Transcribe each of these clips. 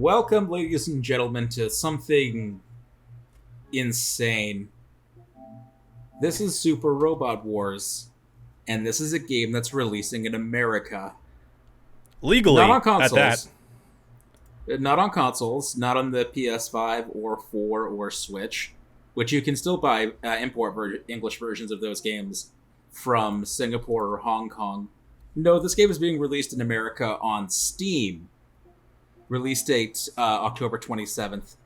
Welcome, ladies and gentlemen, to something insane. This is Super Robot Wars, and this is a game that's releasing in America. Legally, Not on at that. consoles. Not on consoles, not on the PS5 or 4 or Switch, which you can still buy English versions of those games from Singapore or Hong Kong. No, this game is being released in America on Steam. Release date October 27th.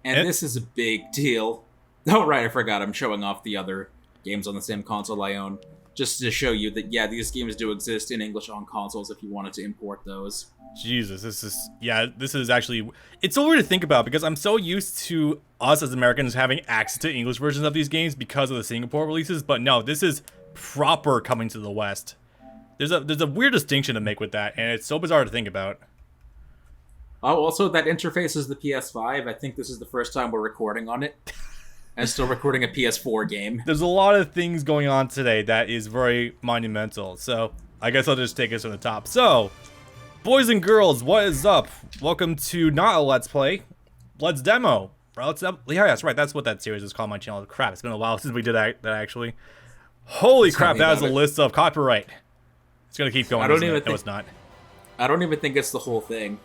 And this is a big deal. Oh, right, I forgot. I'm showing off the other games on the same console I own. Just to show you that, yeah, these games do exist in English on consoles if you wanted to import those. Jesus, this is actually, it's so weird to think about because I'm so used to us as Americans having access to English versions of these games because of the Singapore releases, but no, this is proper coming to the West. There's a weird distinction to make with that, and it's so bizarre to think about. Oh, also, that interface is the PS5. I think this is the first time we're recording on it. And still recording a PS4 game. There's a lot of things going on today that is very monumental, so I guess I'll just take us from the top. So, boys and girls, what is up? Welcome to not a Let's Play, Let's Demo. Yeah, that's right, that's what that series is called on my channel. Crap, it's been a while since we did that actually. Holy crap, that is a list of copyright. It's gonna keep going, isn't it? No, it's not. I don't even think it's the whole thing.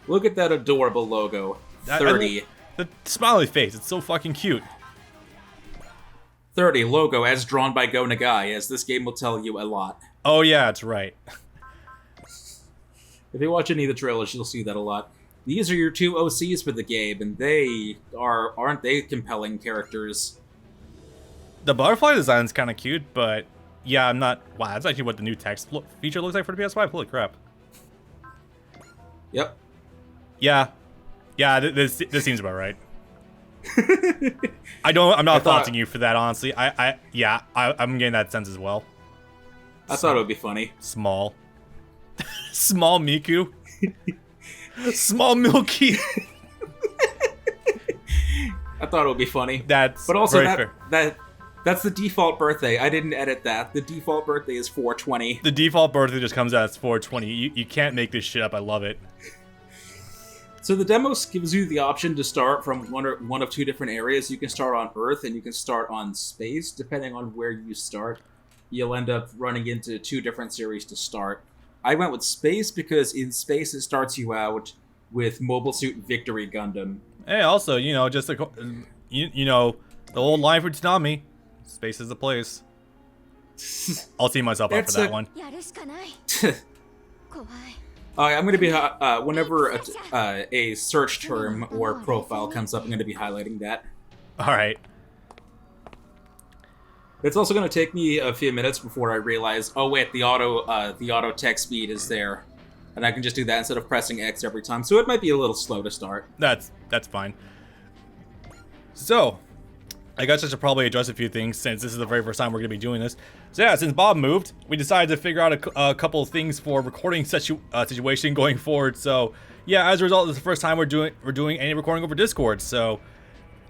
Look at that adorable logo. 30. The smiley face, it's so fucking cute. 30 logo as drawn by Go Nagai, as this game will tell you a lot. Oh yeah, that's right. If you watch any of the trailers, you'll see that a lot. These are your two OCs for the game, and aren't they compelling characters? The butterfly design's kind of cute, but yeah, I'm not. Wow, that's actually what the new text feature looks like for the PS5. Holy crap. Yep. Yeah, this seems about right. I'm not faulting you for that, honestly. I'm getting that sense as well. I thought it would be funny. Small. Small Miku. Small Milky. I thought it would be funny. That's but also fair. That's the default birthday. I didn't edit that. The default birthday is 420. The default birthday just comes out as 420. You can't make this shit up. I love it. So the demo gives you the option to start from one of two different areas. You can start on Earth and you can start on space. Depending on where you start, you'll end up running into two different series to start. I went with space because in space it starts you out with Mobile Suit Victory Gundam. Hey, also, just the old line for Tsunami, space is the place. I'll team myself up for that one. I'm going to be, whenever a search term or profile comes up, I'm going to be highlighting that. Alright. It's also going to take me a few minutes before I realize, oh wait, the auto text speed is there. And I can just do that instead of pressing X every time, so it might be a little slow to start. That's fine. So, I guess I should probably address a few things since this is the very first time we're going to be doing this. So yeah, since Bob moved, we decided to figure out a couple of things for recording situation going forward. So yeah, as a result, this is the first time we're doing any recording over Discord. So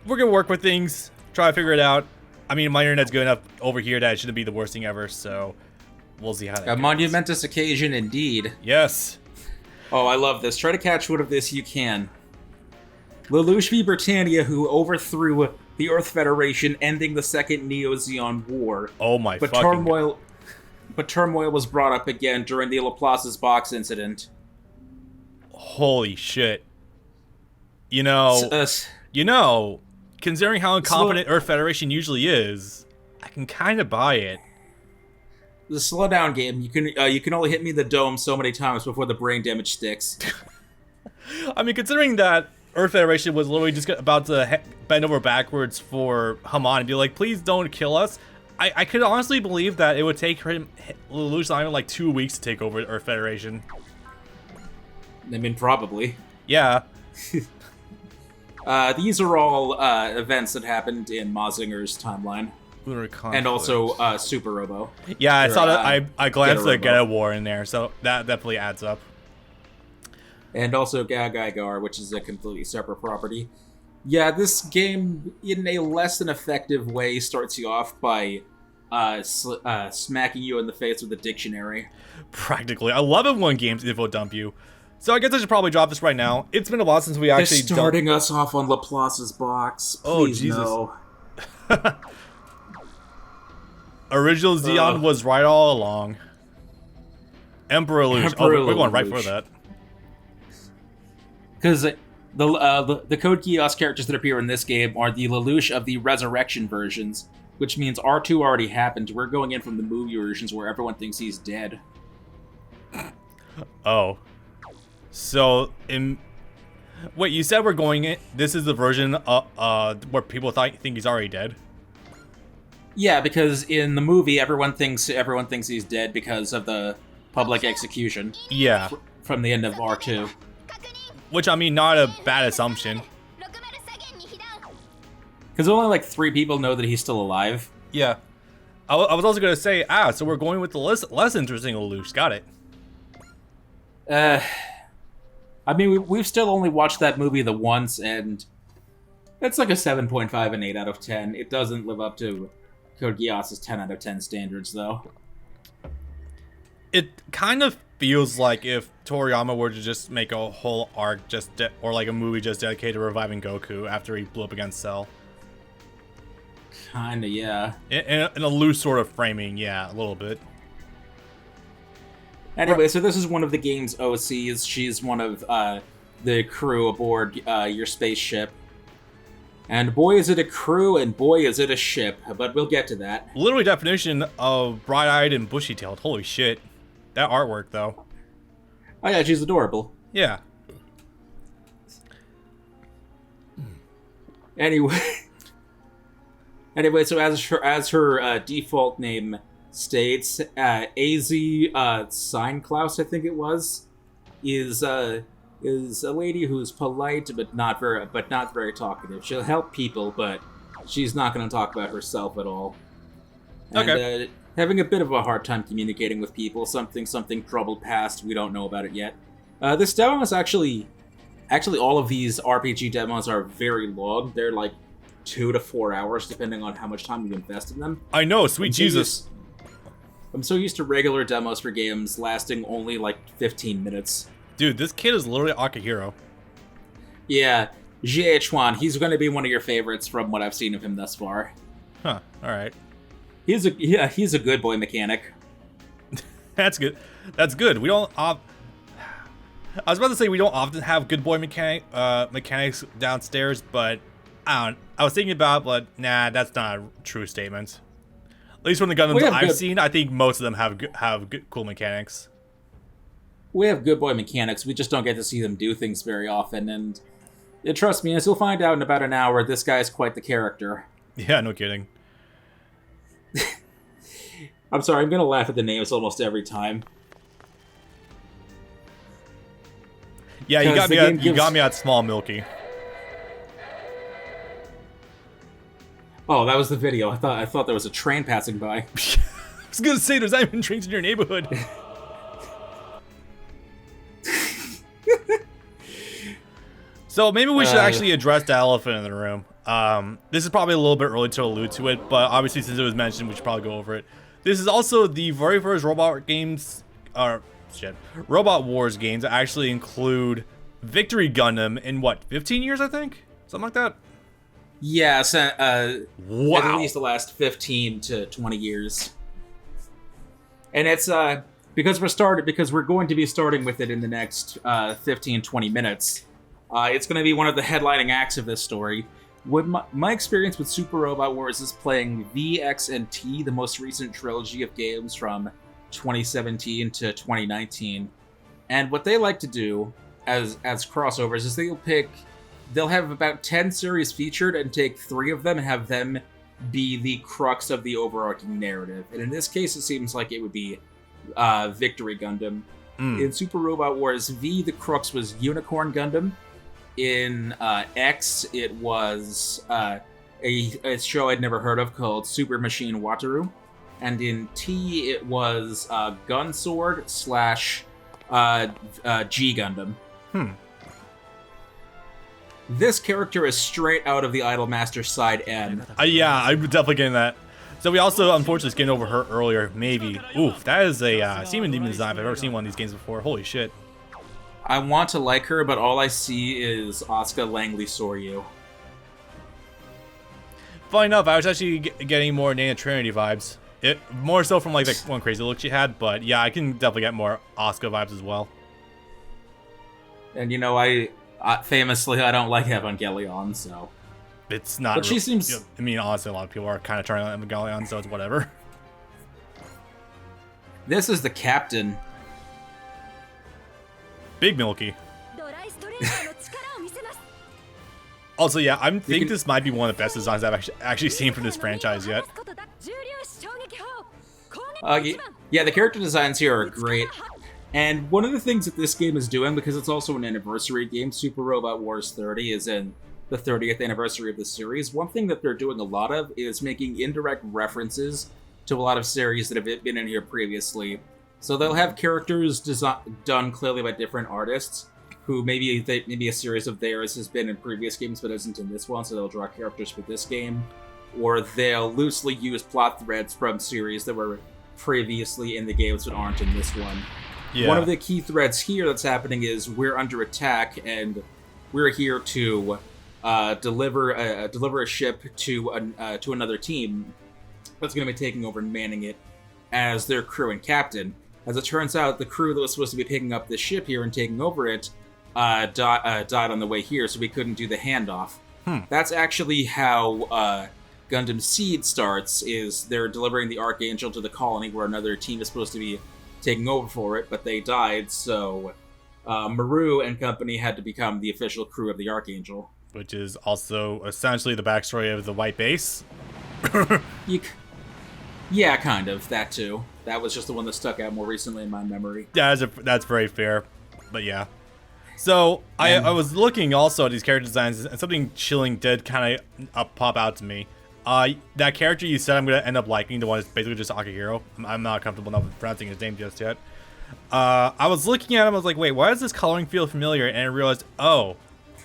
we're going to work with things, try to figure it out. I mean, my internet's good enough over here that it shouldn't be the worst thing ever. So we'll see how that goes. A monumentous occasion indeed. Yes. Oh, I love this. Try to catch what of this you can. Lelouch v. Britannia, who overthrew the Earth Federation, ending the Second Neo-Zeon War. Oh my but fucking... turmoil was brought up again during the Laplace's box incident. Holy shit. Considering how incompetent Earth Federation usually is, I can kind of buy it. The slow down game. You can only hit me in the dome so many times before the brain damage sticks. I mean, considering that Earth Federation was literally just about to bend over backwards for Haman and be like, please don't kill us. I could honestly believe that it would take Lelouch Simon like 2 weeks to take over Earth Federation. I mean, probably. Yeah. These are all events that happened in Mazinger's timeline. Lunar conflict. And also Super Robo. Yeah, I saw that. I glanced at Get a War in there, so that definitely adds up. And also Gagaigar, which is a completely separate property. Yeah, this game, in a less than effective way, starts you off by smacking you in the face with a dictionary. Practically. I love it when games info dump you. So I guess I should probably drop this right now. It's been a while since we They're actually starting us off on Laplace's box. Please, Oh, Jesus. no. Original Xeon was right all along. Emperor Lelouch. Oh, we're going right for that. Because the Code Geass characters that appear in this game are the Lelouch of the Resurrection versions, which means R2 already happened. We're going in from the movie versions where everyone thinks he's dead. Oh. So, wait, you said we're going in... This is the version where people think he's already dead? Yeah, because in the movie, everyone thinks he's dead because of the public execution. Yeah. From the end of R2. Which, I mean, not a bad assumption. Because only like 3 people know that he's still alive. Yeah. I was also going to say, so we're going with the less interesting Lelouch. Got it. I mean, we've still only watched that movie the once, and it's like a 7.5 and 8 out of 10. It doesn't live up to Code Geass's 10 out of 10 standards, though. It kind of feels like if Toriyama were to just make a whole arc or like a movie just dedicated to reviving Goku after he blew up against Cell. Kinda, yeah. In a loose sort of framing, yeah, a little bit. Anyway, so this is one of the game's OCs. She's one of the crew aboard your spaceship. And boy is it a crew, and boy is it a ship, but we'll get to that. Literally definition of bright-eyed and bushy-tailed. Holy shit. That artwork, though. Oh yeah, she's adorable. Yeah. Anyway, so as her default name states, AZ Seinklaus, I think it was, is a lady who's polite but not very talkative. She'll help people, but she's not going to talk about herself at all. And, okay. Having a bit of a hard time communicating with people. Something troubled past. We don't know about it yet. This demo is actually all of these RPG demos are very long. They're like 2 to 4 hours, depending on how much time you invest in them. I know, sweet Jesus. I'm so used to regular demos for games lasting only like 15 minutes. Dude, this kid is literally Akihiro. Yeah, GH1, he's going to be one of your favorites from what I've seen of him thus far. Huh, alright. He's a good boy mechanic. That's good. That's good. We don't... I was about to say we don't often have good boy mechanics downstairs, but I was thinking about it, but nah, that's not a true statement. At least from the Gundams I've seen, I think most of them have good, cool mechanics. We have good boy mechanics, we just don't get to see them do things very often, and trust me, as you'll find out in about an hour, this guy's quite the character. Yeah, no kidding. I'm sorry, I'm gonna laugh at the names almost every time. Yeah, you got me at Small Milky. Oh, that was the video. I thought there was a train passing by. I was gonna say there's not even trains in your neighborhood. So maybe we should actually address the elephant in the room. This is probably a little bit early to allude to it, but obviously since it was mentioned, we should probably go over it. This is also the very first Robot Wars games that actually include Victory Gundam in what, 15 years, I think? Something like that? Yeah, wow. At least the last 15 to 20 years. And it's because we're going to be starting with it in the next 15-20 minutes. It's going to be one of the headlining acts of this story. My experience with Super Robot Wars is playing V, X, and T, the most recent trilogy of games from 2017 to 2019. And what they like to do as crossovers is they'll have about 10 series featured and take 3 of them and have them be the crux of the overarching narrative. And in this case, it seems like it would be Victory Gundam. In Super Robot Wars V, the crux was Unicorn Gundam. In X, it was a show I'd never heard of called Super Machine Wataru. And in T, it was Gunsword / G Gundam. This character is straight out of the Idolmaster Side N. Yeah, I'm definitely getting that. So we also, unfortunately, skinned over her earlier, maybe. Oof, that is a Seaman Demon design if I've ever seen one of these games before. Holy shit. I want to like her, but all I see is Asuka Langley Soryu. Funny enough, I was actually getting more Nana Trinity vibes. It more so from like the one crazy look she had, but yeah, I can definitely get more Asuka vibes as well. And you know, I famously I don't like Evangelion, so. It's not. But she seems. I mean, honestly, a lot of people are kind of turning on Evangelion, so it's whatever. This is the captain. Big Milky. Also, yeah, I think this might be one of the best designs I've actually seen from this franchise yet. Yeah, the character designs here are great. And one of the things that this game is doing, because it's also an anniversary game, Super Robot Wars 30 is in the 30th anniversary of the series. One thing that they're doing a lot of is making indirect references to a lot of series that have been in here previously. So they'll have characters done clearly by different artists, who maybe a series of theirs has been in previous games but isn't in this one, so they'll draw characters for this game. Or they'll loosely use plot threads from series that were previously in the games but aren't in this one. Yeah. One of the key threads here that's happening is we're under attack, and we're here to deliver a ship to another team that's going to be taking over and manning it as their crew and captain. As it turns out, the crew that was supposed to be picking up this ship here and taking over it died on the way here, so we couldn't do the handoff. That's actually how Gundam Seed starts, is they're delivering the Archangel to the colony where another team is supposed to be taking over for it, but they died, so Maru and company had to become the official crew of the Archangel. Which is also essentially the backstory of the White Base. Yeah, kind of. That too. That was just the one that stuck out more recently in my memory. Yeah, that's very fair. But yeah. So, I was looking also at these character designs, and something chilling did kind of pop out to me. That character you said I'm going to end up liking, the one that's basically just Akihiro. I'm not comfortable enough with pronouncing his name just yet. I was looking at him, I was like, wait, why does this coloring feel familiar? And I realized, oh,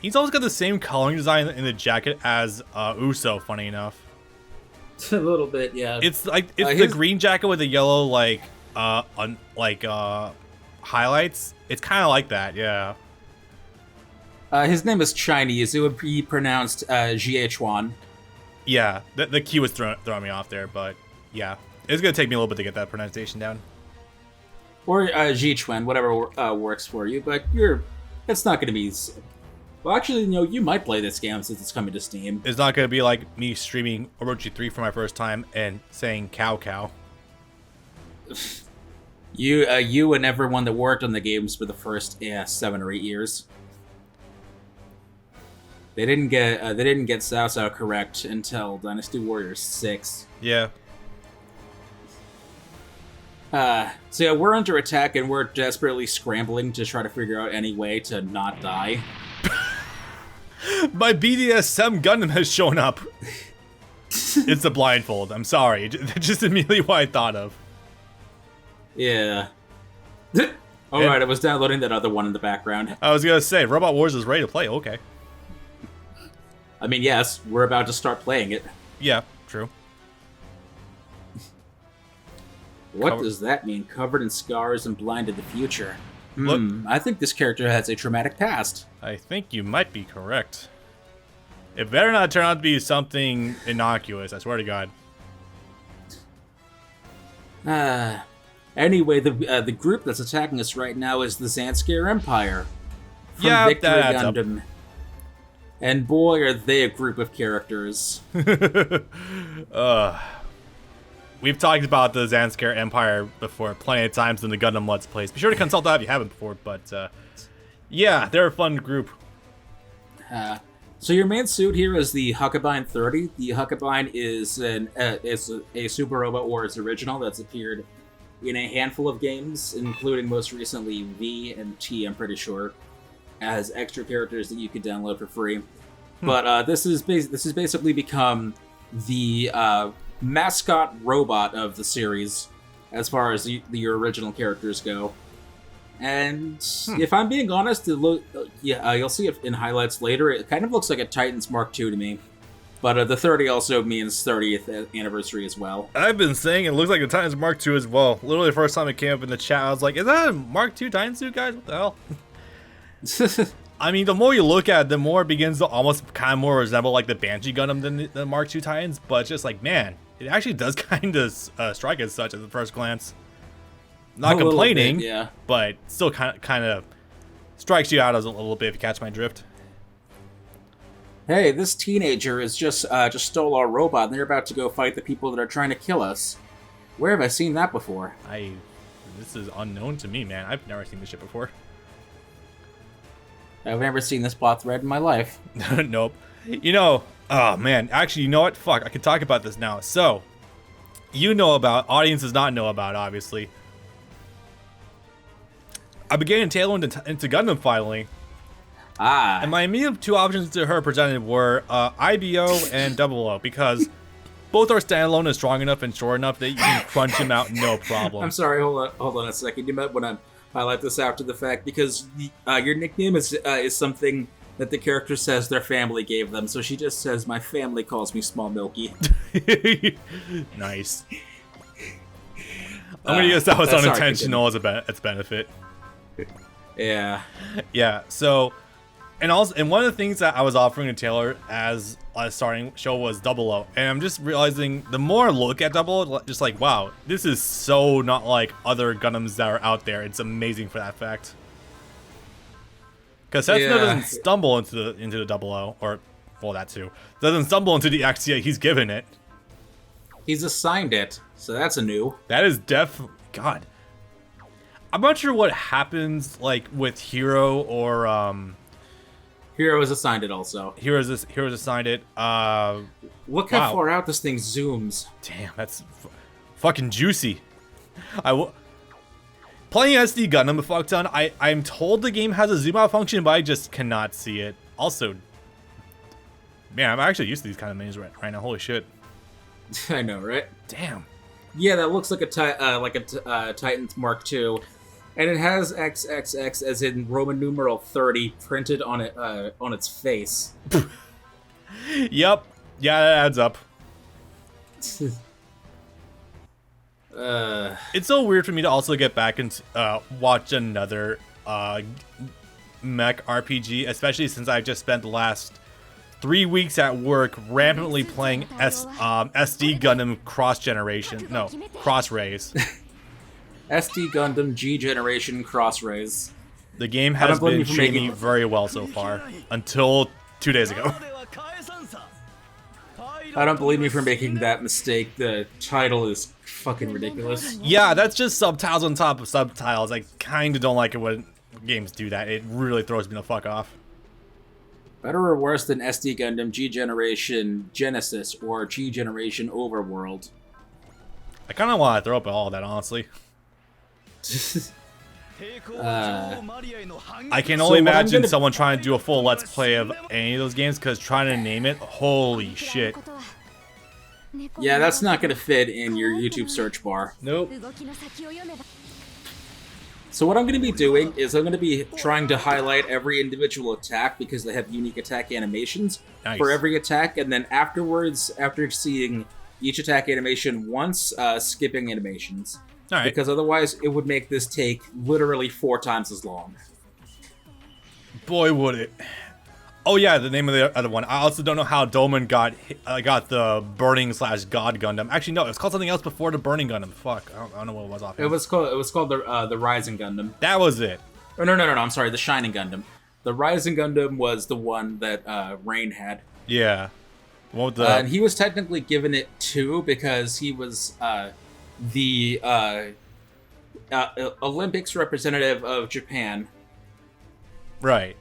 he's almost got the same coloring design in the jacket as Uso, funny enough. A little bit, yeah. It's like the green jacket with the yellow highlights. It's kind of like that, yeah. His name is Chinese. It would be pronounced Jie. Yeah, the Q was throwing me off there, but yeah, it's gonna take me a little bit to get that pronunciation down. Or Jichuan, whatever works for you. But it's not gonna be. Well, actually, you might play this game since it's coming to Steam. It's not going to be like me streaming Orochi 3 for my first time and saying cow cow. You and everyone that worked on the games for the first 7 or 8 years. They didn't get Cao Cao correct until Dynasty Warriors 6. Yeah. So yeah, we're under attack and we're desperately scrambling to try to figure out any way to not die. My BDSM Gundam has shown up. It's the blindfold. I'm sorry. Just immediately what I thought of. Yeah. Alright, I was downloading that other one in the background. I was gonna say, Robot Wars is ready to play. Okay. I mean, yes, we're about to start playing it. Yeah, true. What does that mean? Covered in scars and blind in the future. Look, I think this character has a traumatic past. I think you might be correct. It better not turn out to be something innocuous, I swear to God. Anyway, the group that's attacking us right now is the Zanskar Empire. From Yeah, Victory that adds Gundam. And boy, are they a group of characters. We've talked about the Zanskar Empire before plenty of times in the Gundam Let's Plays. Be sure to consult that if you haven't before, but yeah, they're a fun group. So your main suit here is the Huckabine 30. The Huckabine is a Super Robot Wars original that's appeared in a handful of games, including most recently V and T, I'm pretty sure, as extra characters that you could download for free. But this has basically become the mascot robot of the series, as far as your original characters go. And if I'm being honest, you'll see it in highlights later. It kind of looks like a Titans Mark II to me. But the 30 also means 30th anniversary as well. I've been saying it looks like a Titans Mark II as well. Literally the first time it came up in the chat, I was like, is that a Mark II Titan suit, guys? What the hell? I mean, the more you look at it, the more it begins to almost kind of more resemble like the Banshee Gundam than the Mark II Titans. But it's just like, man, it actually does kind of strike as such at the first glance. Not complaining, yeah, but still kind of strikes you out as a little bit if you catch my drift. Hey, this teenager is just stole our robot, and they're about to go fight the people that are trying to kill us. Where have I seen that before? This is unknown to me, man. I've never seen this shit before. I've never seen this plot thread in my life. Nope. You know, oh man, actually, you know what? Fuck, I can talk about this now. So, you know about, audience does not know about, obviously. I began tailoring into Gundam finally. Ah. And my immediate two options to her presented were IBO and 00 because both are standalone and strong enough and short enough that you can crunch him out no problem. I'm sorry, hold on a second. You might want to highlight this after the fact because your nickname is something that the character says their family gave them. So she just says, "My family calls me Small Milky." Nice. I'm gonna guess that was unintentional as its benefit. Yeah. Yeah. So, and one of the things that I was offering to Taylor as a starting show was 00, and I'm just realizing the more I look at 00, just like, wow, this is so not like other Gundams that are out there. It's amazing for that fact. Because Setsuna doesn't stumble into the 00, or well, that too. Doesn't stumble into the XTA he's given it. He's assigned it, so that's a new. That is God. I'm not sure what happens like with Hero or Hero is assigned it also. Hero's assigned it. Look how far out this thing zooms. Damn, that's fucking juicy. Playing SD Gundam a fuck ton. I'm told the game has a zoom out function, but I just cannot see it. Also, man, I'm actually used to these kind of menus right now. Holy shit. I know, right? Damn. Yeah, that looks like a Titan's Mark II, and it has XXX as in Roman numeral 30 printed on it on its face. Yep. Yeah, that adds up. It's so weird for me to also get back and watch another mech RPG, especially since I've just spent the last 3 weeks at work rampantly playing SD Gundam Cross Rays. SD Gundam G Generation Cross Rays. The game has been treating me very well so far, until 2 days ago. I don't believe me for making that mistake. The title is fucking ridiculous. Yeah, that's just subtitles on top of subtitles. I kind of don't like it when games do that. It really throws me the fuck off. Better or worse than SD Gundam G Generation Genesis or G Generation Overworld? I kind of want to throw up all of that, honestly. I can only imagine someone trying to do a full Let's Play of any of those games, because trying to name it, holy shit. Yeah, that's not going to fit in your YouTube search bar. Nope. So what I'm going to be doing is I'm going to be trying to highlight every individual attack because they have unique attack animations for every attack, and then afterwards, after seeing each attack animation once, skipping animations. All right. Because otherwise it would make this take literally 4 times as long. Boy, would it. Oh yeah, the name of the other one. I also don't know how Dolman got the Burning/God Gundam. Actually, no, it was called something else before the Burning Gundam. Fuck, I don't know what it was off. It was called the Rising Gundam. That was it. Oh no, I'm sorry, the Shining Gundam. The Rising Gundam was the one that Rain had. Yeah. And he was technically given it 2 because he was the Olympics representative of Japan. Right.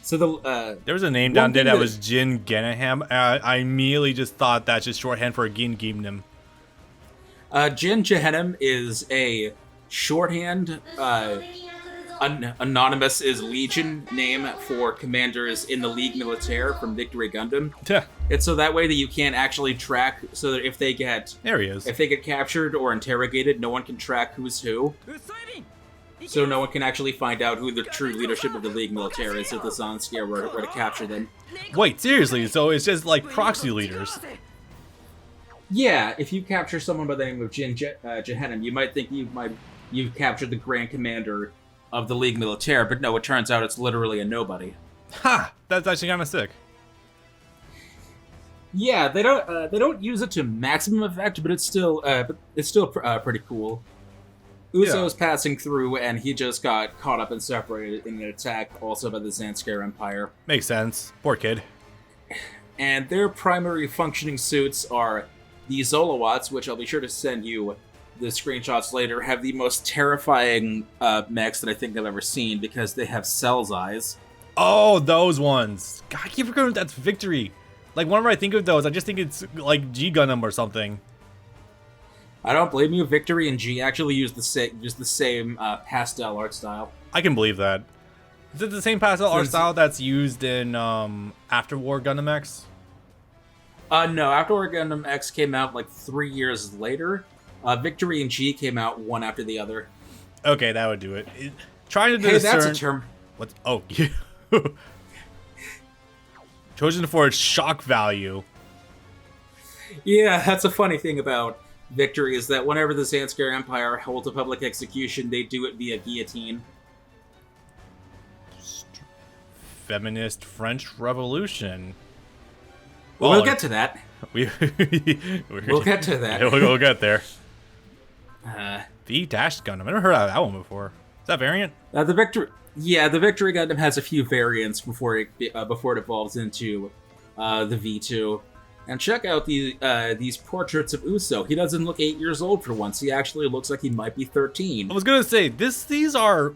So there was a name down there that was Jin Genaham. I immediately just thought that's just shorthand for Gin Gimnam. Jin Gehenna is a shorthand. Anonymous is Legion name for commanders in the League Militaire from Victory Gundam. Yeah. It's so that way that you can't actually track, so that if they get captured or interrogated, no one can track who's who. So no one can actually find out who the true leadership of the League Militaire is if the Zanskia were to capture them. Wait, seriously? So it's just like proxy leaders? Yeah, if you capture someone by the name of Jin Gehenna, you might think you might you've captured the Grand Commander of the Ligue Militaire, but no, it turns out it's literally a nobody. Ha! That's actually kind of sick. Yeah, they don't use it to maximum effect, but it's still pretty cool. Uso's passing through, and he just got caught up and separated in an attack, also by the Zanskar Empire. Makes sense. Poor kid. And their primary functioning suits are the Zolowats, which I'll be sure to send you the screenshots later, have the most terrifying mechs that I think I've ever seen because they have Cell's eyes. Oh, those ones. God, I keep forgetting that's Victory. Like, whenever I think of those, I just think it's like G Gundam or something. I don't blame you. Victory and G actually use the same pastel art style. I can believe that. Is it the same pastel art style that's used in After War Gundam X? No, After War Gundam X came out like 3 years later. Victory and G came out one after the other. Okay, that would do it. Trying to discern... Hey, that's a term. What? Oh, chosen for its shock value. Yeah, that's a funny thing about Victory is that whenever the Zanskar Empire holds a public execution, they do it via guillotine. Feminist French Revolution. Well, we'll get to that. We'll get to that. Yeah, we'll get there. V-Dash Gundam. I've never heard of that one before. Is that variant? The Victory Gundam has a few variants before it evolves into the V2. And check out these portraits of Uso. He doesn't look 8 years old for once. He actually looks like he might be 13. I was gonna say these are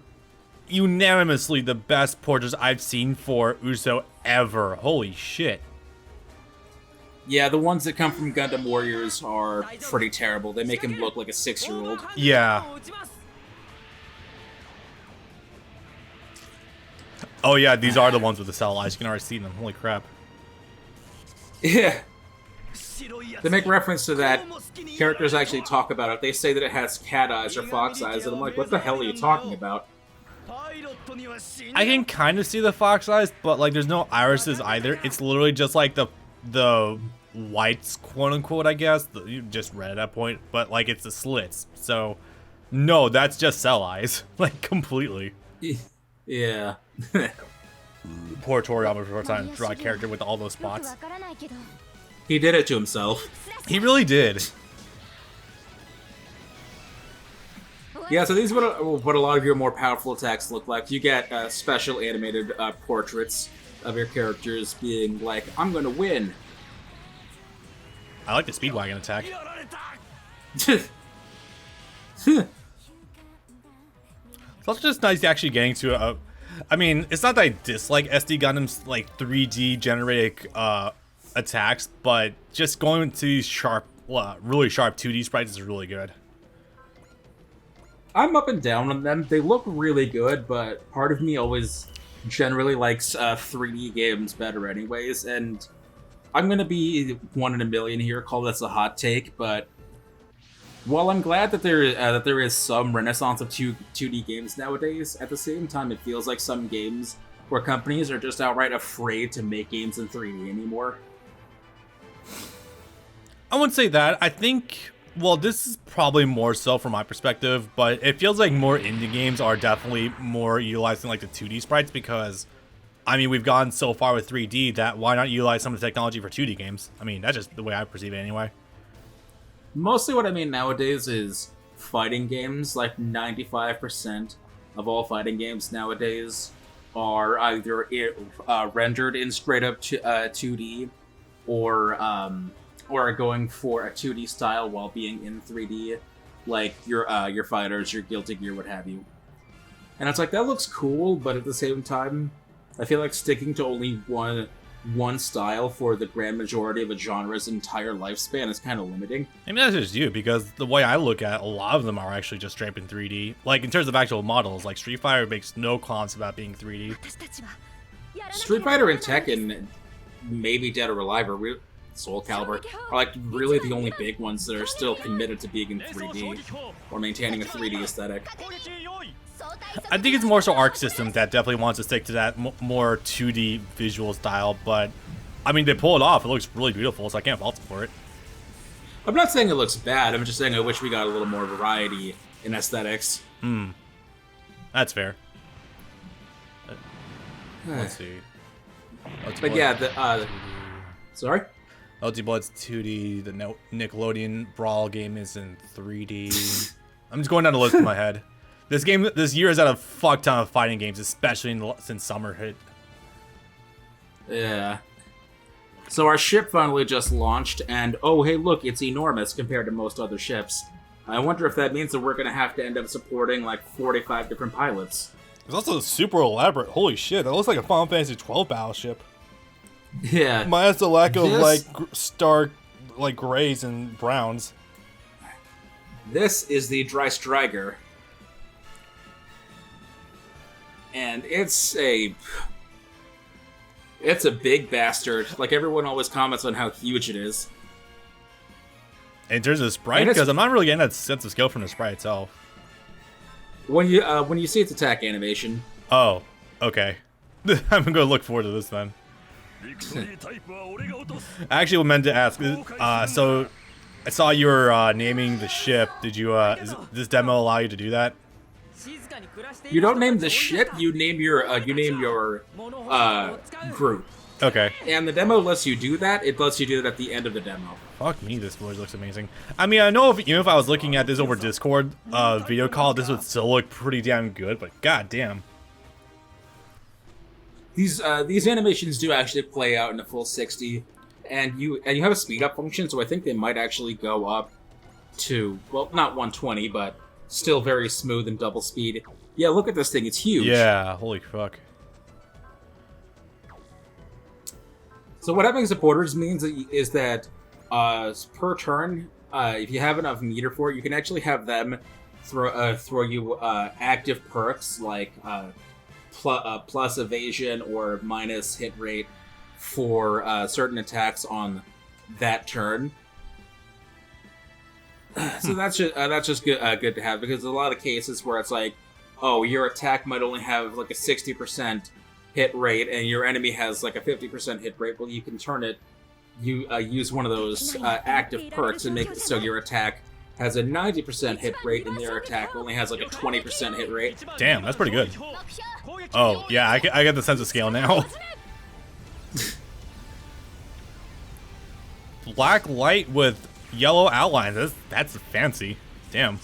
unanimously the best portraits I've seen for Uso ever. Holy shit. Yeah, the ones that come from Gundam Warriors are pretty terrible. They make him look like a 6-year-old. Yeah. Oh yeah, these are the ones with the cell eyes. You can already see them. Holy crap. Yeah. They make reference to that. Characters actually talk about it. They say that it has cat eyes or fox eyes, and I'm like, what the hell are you talking about? I can kind of see the fox eyes, but like there's no irises either. It's literally just like the whites, quote unquote, I guess. You just read at that point, but like it's the slits. So no, that's just cell eyes. Like completely. Yeah. Poor Toriyama for trying to draw a character with all those spots. He did it to himself. He really did. Yeah, so these are what a lot of your more powerful attacks look like. You get special animated portraits of your characters being like, I'm gonna win. I like the Speedwagon attack. It's also just nice actually getting to a... I mean, it's not that I dislike SD Gundam's like 3D generated attacks, but just going to these sharp, really sharp 2D sprites is really good. I'm up and down on them. They look really good, but part of me always generally likes 3D games better anyways, and I'm gonna be one in a million here, call this a hot take, but while I'm glad that there is some renaissance of 2D games nowadays, at the same time it feels like some games where companies are just outright afraid to make games in 3D anymore. I wouldn't say that. I think, well, this is probably more so from my perspective, but it feels like more indie games are definitely more utilizing like the 2D sprites because, I mean, we've gone so far with 3D that why not utilize some of the technology for 2D games? I mean, that's just the way I perceive it anyway. Mostly what I mean nowadays is fighting games. Like 95% of all fighting games nowadays are either rendered in straight up 2D or are going for a 2D style while being in 3D, like your fighters, your Guilty Gear, what have you. And it's like, that looks cool, but at the same time, I feel like sticking to only one style for the grand majority of a genre's entire lifespan is kind of limiting. I mean, that's just you, because the way I look at it, a lot of them are actually just straight up in 3D. Like, in terms of actual models, like Street Fighter makes no qualms about being 3D. Street Fighter and Tekken, maybe Dead or Alive, or Soul Calibur, are like really the only big ones that are still committed to being in 3D, or maintaining a 3D aesthetic. I think it's more so Arc System that definitely wants to stick to that more 2D visual style, but I mean, they pull it off. It looks really beautiful, so I can't fault them for it. I'm not saying it looks bad, I'm just saying I wish we got a little more variety in aesthetics. That's fair. Let's see. But yeah, sorry? LT Blood's 2D. The Nickelodeon Brawl game is in 3D. I'm just going down the list in my head. This year has had a fuck ton of fighting games, especially since summer hit. Yeah. So our ship finally just launched, and oh hey look, it's enormous compared to most other ships. I wonder if that means that we're gonna have to end up supporting like 45 different pilots. It's also super elaborate. Holy shit, that looks like a Final Fantasy 12 battleship. Yeah. Minus the lack of like stark like grays and browns. This is the Dreistriger. And it's a big bastard. Like, everyone always comments on how huge it is. In terms of sprite, because I'm not really getting that sense of scale from the sprite itself. When you see its attack animation. Oh, okay. I'm gonna look forward to this then. I actually meant to ask. So I saw you were naming the ship. Did you? Does this demo allow you to do that? You don't name the ship. You name your group. Okay. And the demo lets you do that. It lets you do it at the end of the demo. Fuck me, this voice looks amazing. I mean, I know even if I was looking at this over Discord video call, this would still look pretty damn good. But goddamn. These animations do actually play out in a full 60, and you have a speed up function, so I think they might actually go up to, well, not 120, but still very smooth and double speed. Yeah, look at this thing; it's huge. Yeah, holy fuck. So what having supporters means is that per turn, if you have enough meter for it, you can actually have them throw you active perks like plus evasion or minus hit rate for certain attacks on that turn. So that's just good to have, because there's a lot of cases where it's like, oh, your attack might only have like a 60% hit rate and your enemy has like a 50% hit rate. Well, you can turn it, use one of those active perks and make it so your attack has a 90% hit rate and their attack only has like a 20% hit rate. Damn, that's pretty good. Oh, yeah, I get the sense of scale now. Black light with yellow outlines. That's fancy. Damn.